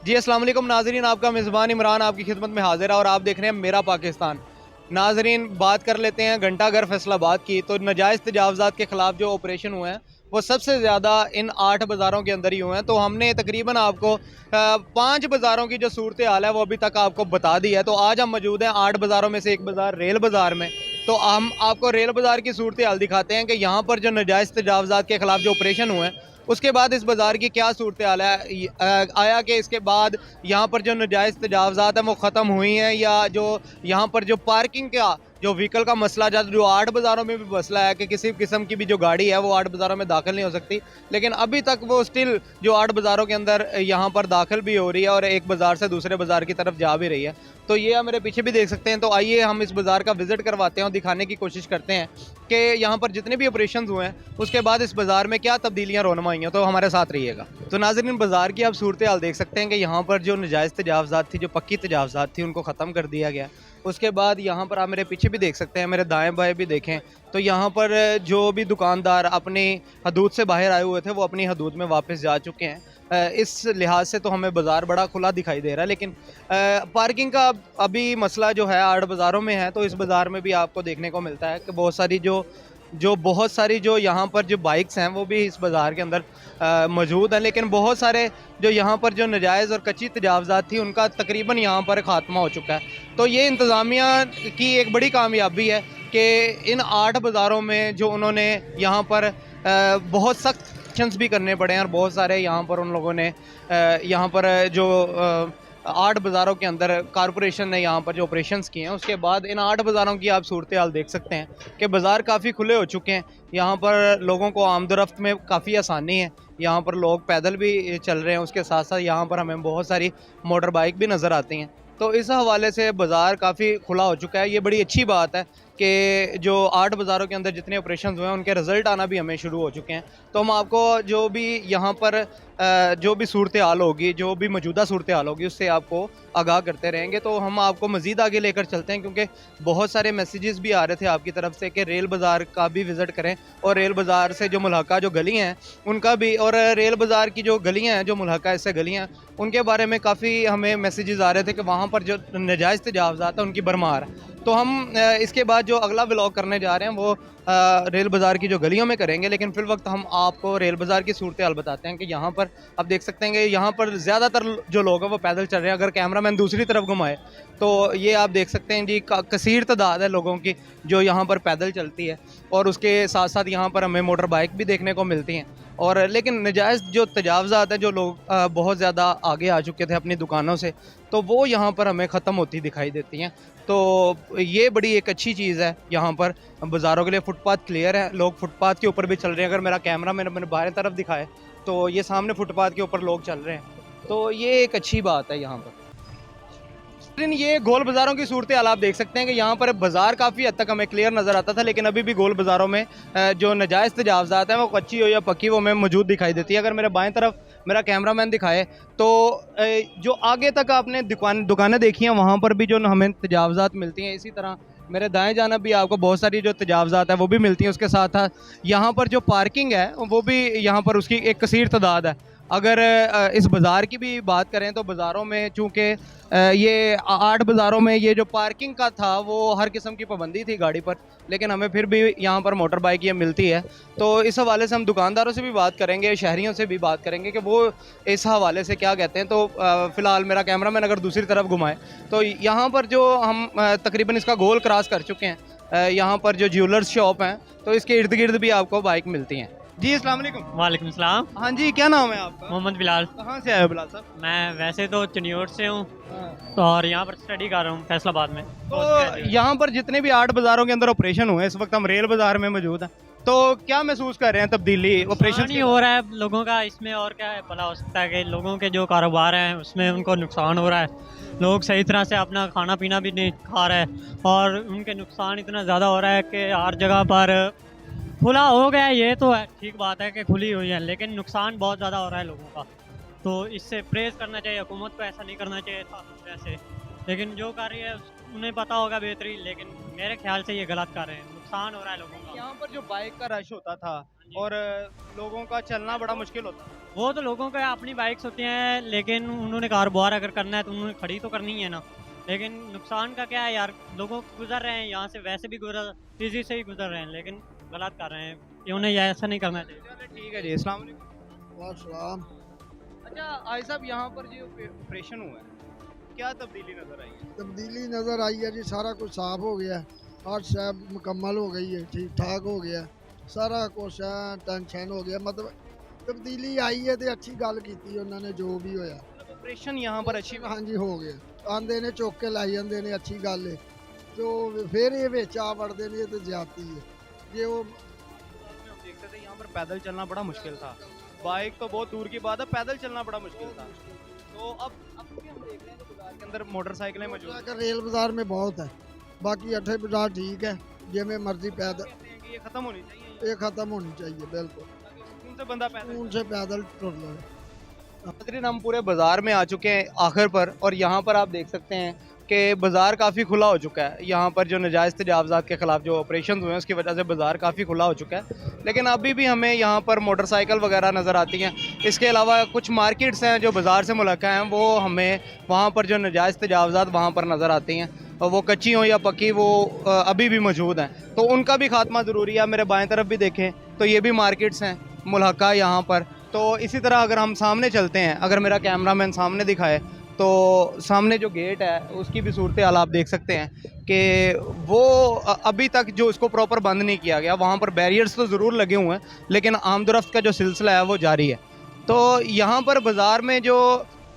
जी अस्सलाम वालेकुम नाजरीन, आपका मेज़बान इमरान आपकी खिदमत में हाजिर है और आप देख रहे हैं मेरा पाकिस्तान। नाजरीन, बात कर लेते हैं घंटाघर फैसलाबाद की। तो नाजायज़ तजावज़ात के ख़िलाफ़ जो ऑपरेशन हुए हैं वो सबसे ज़्यादा इन 8 बाज़ारों के अंदर ही हुए हैं। तो हमने तकरीबन आपको 5 बाज़ारों की जो सूरत हाल है वो अभी तक आपको बता दी है। तो आज हम मौजूद हैं 8 बाज़ारों में से एक बाज़ार रेल बाज़ार में। तो हम आपको रेल बाज़ार की सूरत हाल दिखाते हैं कि यहाँ पर जो नाजायज़ तजावज़ात के ख़िलाफ़ जो ऑपरेशन हुए हैं उसके बाद इस बाज़ार की क्या सूरत हाल है। आया कि इसके बाद यहाँ पर जो नाजायज़ तजावज़ात हैं वो ख़त्म हुई हैं, या जो यहाँ पर जो पार्किंग का जो व्हीकल का मसला जो 8 बाज़ारों में भी मसला है कि किसी किस्म की भी जो गाड़ी है वो 8 बाज़ारों में दाखिल नहीं हो सकती, लेकिन अभी तक वो स्टिल जो 8 बाज़ारों के अंदर यहाँ पर दाखिल भी हो रही है और एक बाज़ार से दूसरे बाज़ार की तरफ जा भी रही है। तो ये आप मेरे पीछे भी देख सकते हैं। तो आइए हम इस बाज़ार का विज़िट करवाते हैं और दिखाने की कोशिश करते हैं कि यहाँ पर जितने भी ऑपरेशन हुए हैं उसके बाद इस बाज़ार में क्या तब्दीलियाँ रोनमा आई हैं। तो हमारे साथ रहिएगा। तो नाज़रीन, बाज़ार की आप सूरत हाल देख सकते हैं कि यहाँ पर जो नाजायज़ तजावज़ात थी, जो पक्की तजावज़ात थी, उनको ख़त्म कर दिया गया। उसके बाद यहाँ पर आप मेरे पीछे भी देख सकते हैं, मेरे दाएं बाएं भी देखें तो यहाँ पर जो भी दुकानदार अपनी हदूद से बाहर आए हुए थे वो अपनी हदूद में वापस जा चुके हैं। इस लिहाज से तो हमें बाज़ार बड़ा खुला दिखाई दे रहा है, लेकिन पार्किंग का अभी मसला जो है 8 बाज़ारों में है। तो इस बाज़ार में भी आपको देखने को मिलता है कि बहुत सारी जो यहाँ पर जो बाइक्स हैं वो भी इस बाज़ार के अंदर मौजूद हैं, लेकिन बहुत सारे जो यहाँ पर जो नाजायज़ और कच्ची तजावज़ात थी उनका तकरीबन यहाँ पर ख़ात्मा हो चुका है। तो ये इंतज़ामिया की एक बड़ी कामयाबी है कि इन 8 बाज़ारों में जो उन्होंने यहाँ पर बहुत सख्त एक्शंस भी करने पड़े हैं और बहुत सारे यहाँ पर उन लोगों ने यहाँ पर जो 8 बाज़ारों के अंदर कारपोरेशन ने यहाँ पर जो ऑपरेशंस किए हैं उसके बाद इन 8 बाज़ारों की आप सूरत हाल देख सकते हैं कि बाज़ार काफ़ी खुले हो चुके हैं। यहाँ पर लोगों को आमदोरफ्त में काफ़ी आसानी है। यहाँ पर लोग पैदल भी चल रहे हैं, उसके साथ साथ यहाँ पर हमें बहुत सारी मोटर बाइक भी नज़र आती हैं। तो इस हवाले से बाज़ार काफ़ी खुला हो चुका है। ये बड़ी अच्छी बात है कि जो 8 बाज़ारों के अंदर जितने ऑपरेशन हुए हैं उनके रिज़ल्ट आना भी हमें शुरू हो चुके हैं। तो हम आपको जो भी यहाँ पर जो भी सूरत हाल होगी, जो भी मौजूदा सूरत हाल होगी उससे आपको आगाह करते रहेंगे। तो हम आपको मज़ीद आगे लेकर चलते हैं क्योंकि बहुत सारे मैसेजेस भी आ रहे थे आपकी तरफ से कि रेल बाज़ार का भी विज़िट करें और रेल बाज़ार से जो मुल्हका जो गलियाँ हैं उनका भी, और रेल बाज़ार की जो गलियाँ हैं जो मुल्हका इससे गलियाँ हैं उनके बारे में काफ़ी हमें मैसेजेस आ रहे थे कि वहाँ पर जो नाजायज़ तजावज़ात है उनकी भरमार है। तो हम इसके बाद जो अगला व्लॉग करने जा रहे हैं वो रेल बाज़ार की जो गलियों में करेंगे, लेकिन फिल वक्त हम आपको रेल बाज़ार की सूरत हाल बताते हैं कि यहाँ पर आप देख सकते हैं कि यहाँ पर ज़्यादातर जो लोग हैं वो पैदल चल रहे हैं। अगर कैमरामैन दूसरी तरफ घुमाए तो ये आप देख सकते हैं जी कसीर तादाद है लोगों की जो यहाँ पर पैदल चलती है, और उसके साथ साथ यहाँ पर हमें मोटर बाइक भी देखने को मिलती हैं। और लेकिन नाजायज़ जो तजावज़ात हैं, जो लोग बहुत ज़्यादा आगे आ चुके थे अपनी दुकानों से, तो वो यहाँ पर हमें ख़त्म होती दिखाई देती हैं। तो ये बड़ी एक अच्छी चीज़ है। यहाँ पर बाज़ारों के लिए फुटपाथ क्लियर है, लोग फुटपाथ के ऊपर भी चल रहे हैं। अगर मेरा कैमरा मैंने बाहर तरफ दिखाए तो ये सामने फुटपाथ के ऊपर लोग चल रहे हैं। तो ये एक अच्छी बात है यहाँ पर। लेकिन ये गोल बाज़ारों की सूरत हाल आप देख सकते हैं कि यहाँ पर बाज़ार काफ़ी हद तक हमें क्लियर नज़र आता था, लेकिन अभी भी गोल बाज़ारों में जो नाजायज़ तजावज़ात हैं वो कच्ची हो या पक्की वो हमें मौजूद दिखाई देती है। अगर मेरे बाएं तरफ मेरा कैमरामैन दिखाए तो जो आगे तक आपने दुकानें देखी हैं वहाँ पर भी जो हमें तजावज़ात मिलती हैं, इसी तरह मेरे दाएं जानब भी आपको बहुत सारी जो तजावज़ात है वो भी मिलती हैं। उसके साथ साथ यहाँ पर जो पार्किंग है वो भी यहाँ पर उसकी एक कसीर तादाद है। अगर इस बाज़ार की भी बात करें तो बाज़ारों में चूँकि ये 8 बाज़ारों में ये जो पार्किंग का था वो हर किस्म की पाबंदी थी गाड़ी पर, लेकिन हमें फिर भी यहाँ पर मोटर बाइक ये मिलती है। तो इस हवाले से हम दुकानदारों से भी बात करेंगे, शहरियों से भी बात करेंगे कि वो इस हवाले से क्या कहते हैं। तो फ़िलहाल मेरा कैमरामैन अगर दूसरी तरफ घुमाए तो यहाँ पर जो हम तकरीबन इसका गोल क्रॉस कर चुके हैं, यहाँ पर जो ज्वेलर्स शॉप हैं तो इसके इर्द गिर्द भी आपको बाइक मिलती हैं। जी अस्सलाम वालेकुम। वालेकुम सलाम। हाँ जी, क्या नाम है आपका? मोहम्मद बिलाल। कहाँ से आए हो बिलाल साहब? मैं वैसे तो चनियोट से हूँ हाँ। और यहाँ पर स्टडी कर रहा हूँ फैसलाबाद में। तो यहाँ पर जितने भी 8 बाज़ारों के अंदर ऑपरेशन हुए, इस वक्त हम रेल बाज़ार में मौजूद हैं, तो क्या महसूस कर रहे हैं तब्दीली ऑपरेशन नहीं हो रहा है लोगों का, इसमें और क्या है भला हो सकता है कि लोगों के जो कारोबार हैं उसमें उनको नुकसान हो रहा है। लोग सही तरह से अपना खाना पीना भी नहीं खा रहे हैं और उनके नुकसान इतना ज़्यादा हो रहा है कि हर जगह पर खुला हो गया है। ये तो है, ठीक बात है कि खुली हुई है, लेकिन नुकसान बहुत ज़्यादा हो रहा है लोगों का। तो इससे प्रेज़ करना चाहिए, हुकूमत को ऐसा नहीं करना चाहिए था वैसे, लेकिन जो कर रही है उन्हें पता होगा बेहतरी, लेकिन मेरे ख्याल से ये गलत कर रहे हैं, नुकसान हो रहा है लोगों का। यहाँ पर जो बाइक का रश होता था और लोगों का चलना बड़ा मुश्किल होता था, वो तो लोगों के अपनी बाइक्स होती हैं, लेकिन उन्होंने कारोबार अगर करना है तो उन्होंने खड़ी तो करनी है ना। लेकिन नुकसान का क्या है यार, लोगों गुजर रहे हैं यहाँ से, वैसे भी गुजर इजी से ही गुजर रहे हैं, लेकिन गलत कर रहे हैं कि उन्हें ये ऐसा नहीं करना चाहिए। चलो ठीक है जी, अस्सलाम वालेकुम। वासलाम। अच्छा आई साहब, यहाँ पर जो ऑपरेशन हुआ है क्या तब्दीली नजर आई है? तब्दीली नज़र आई है जी, सारा कुछ साफ हो गया है, हर शय मुकम्मल हो गई है, ठीक ठाक हो गया है, सारा कुछ टेंशन हो गया, मतलब तब्दीली आई है तो अच्छी गल की उन्होंने जो भी होया। ऑपरेशन यहाँ पर अच्छी हाँ जी हो गया, आंदे ने चुक के लाई जाते ने, अच्छी गल है। तो फिर ये विच आ वड़ते ने तो ज्यादती है जे वो। हम देखते थे यहाँ पर पैदल चलना बड़ा मुश्किल था, बाइक तो बहुत दूर की बात है, पैदल चलना बड़ा मुश्किल था। तो अब भी हम देख रहे हैं कि बाजार के अंदर मोटरसाइकिलें मौजूद हैं। रेल बाजार में बहुत है, बाकी अठे बाजार ठीक है, जिमें मर्जी पैदल। कहते हैं कि ये खत्म होनी चाहिए, ये खत्म होनी चाहिए बिल्कुल, सुकून से बंदा पैदल। उनसे पैदल टुर लो। नाज़रीन, हम पूरे बाज़ार में आ चुके हैं आखिर पर, और यहाँ पर आप देख सकते हैं कि बाज़ार काफ़ी खुला हो चुका है। यहाँ पर जो नाजायज़ तजावज़ात के ख़िलाफ़ जो ऑपरेशन हुए हैं उसकी वजह से बाज़ार काफ़ी खुला हो चुका है, लेकिन अभी भी हमें यहाँ पर मोटरसाइकिल वगैरह नज़र आती हैं। इसके अलावा कुछ मार्केट्स हैं जो बाज़ार से मुल्क़ा हैं, वो हमें वहाँ पर जो नाजायज़ तजावज़ात वहाँ पर नज़र आती हैं, और वो कच्ची हों या पक्की, वो अभी भी मौजूद हैं, तो उनका भी खात्मा ज़रूरी है। मेरे बाएँ तरफ भी देखें तो ये भी मार्केट्स हैं मुल्क़ा यहाँ पर। तो इसी तरह अगर हम सामने चलते हैं, अगर मेरा कैमरामैन सामने दिखाए, तो सामने जो गेट है उसकी भी सूरत हाल आप देख सकते हैं कि वो अभी तक जो इसको प्रॉपर बंद नहीं किया गया। वहाँ पर बैरियर्स तो ज़रूर लगे हुए हैं, लेकिन आमदोरफ्त का जो सिलसिला है वो जारी है। तो यहाँ पर बाज़ार में जो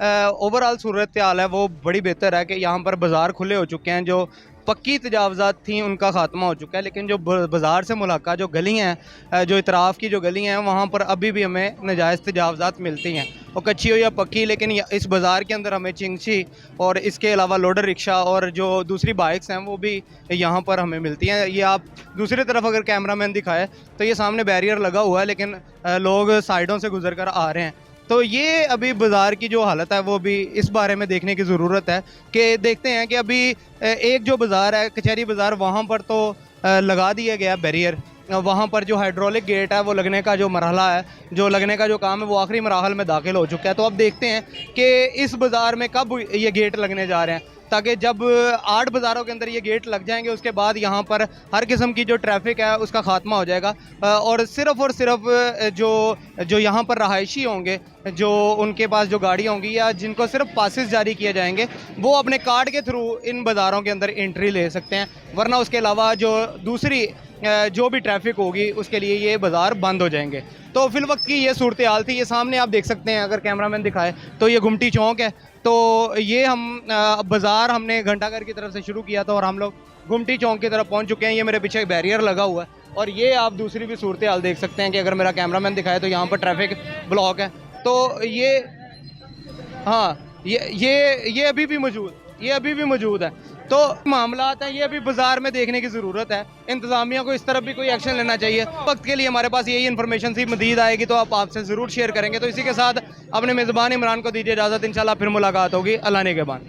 ओवरऑल सूरत हाल है वो बड़ी बेहतर है कि यहाँ पर बाज़ार खुले हो चुके हैं। जो पक्की तजावज़ात थी उनका ख़ात्मा हो चुका है, लेकिन जो बाज़ार से मुलाका जो गलियाँ हैं, जो इतराफ़ की जो गलियाँ हैं, वहाँ पर अभी भी हमें नाजायज़ तजावज़ात मिलती हैं, और कच्ची हो या पक्की। लेकिन इस बाज़ार के अंदर हमें चिंगची और इसके अलावा लोडर रिक्शा और जो दूसरी बाइक्स हैं वो भी यहाँ पर हमें मिलती हैं। ये आप दूसरी तरफ अगर कैमरामैन दिखाए तो ये सामने बैरियर लगा हुआ है, लेकिन लोग साइडों से गुजर कर आ रहे हैं। तो ये अभी बाज़ार की जो हालत है वो भी इस बारे में देखने की ज़रूरत है कि देखते हैं कि अभी एक जो बाज़ार है कचहरी बाज़ार, वहाँ पर तो लगा दिया गया बैरियर। वहाँ पर जो हाइड्रोलिक गेट है वो लगने का जो मरहला है, जो लगने का जो काम है वो आखिरी मराहल में दाखिल हो चुका है। तो अब देखते हैं कि इस बाज़ार में कब ये गेट लगने जा रहे हैं, ताकि जब 8 बाज़ारों के अंदर ये गेट लग जाएंगे उसके बाद यहाँ पर हर किस्म की जो ट्रैफिक है उसका ख़ात्मा हो जाएगा, और सिर्फ जो यहाँ पर रहायशी होंगे, जो उनके पास जो गाड़ियाँ होंगी या जिनको सिर्फ पासेस जारी किए जाएंगे, वो अपने कार्ड के थ्रू इन बाज़ारों के अंदर एंट्री ले सकते हैं, वरना उसके अलावा जो दूसरी जो भी ट्रैफिक होगी उसके लिए ये बाज़ार बंद हो जाएंगे। तो फिल वक्त की ये सूरत हाल थी। ये सामने आप देख सकते हैं, अगर कैमरामैन दिखाए तो ये गुमटी चौक है। तो ये हम बाज़ार हमने घंटाघर की तरफ से शुरू किया था और हम लोग गुमटी चौक की तरफ पहुंच चुके हैं। ये मेरे पीछे एक बैरियर लगा हुआ है, और ये आप दूसरी भी सूरत हाल देख सकते हैं कि अगर मेरा कैमरामैन दिखाए तो यहाँ पर ट्रैफिक ब्लॉक है। तो ये हाँ, ये अभी भी मौजूद है। तो मामलात हैं ये अभी बाज़ार में देखने की ज़रूरत है। इंतज़ामिया को इस तरफ भी कोई एक्शन लेना चाहिए। वक्त के लिए हमारे पास यही इन्फॉर्मेशन थी, मज़ीद आएगी तो आपसे ज़रूर शेयर करेंगे। तो इसी के साथ अपने मेज़बान इमरान को दीजिए इजाज़त, इंशाल्लाह फिर मुलाकात होगी। अल्लाह ने के बाद।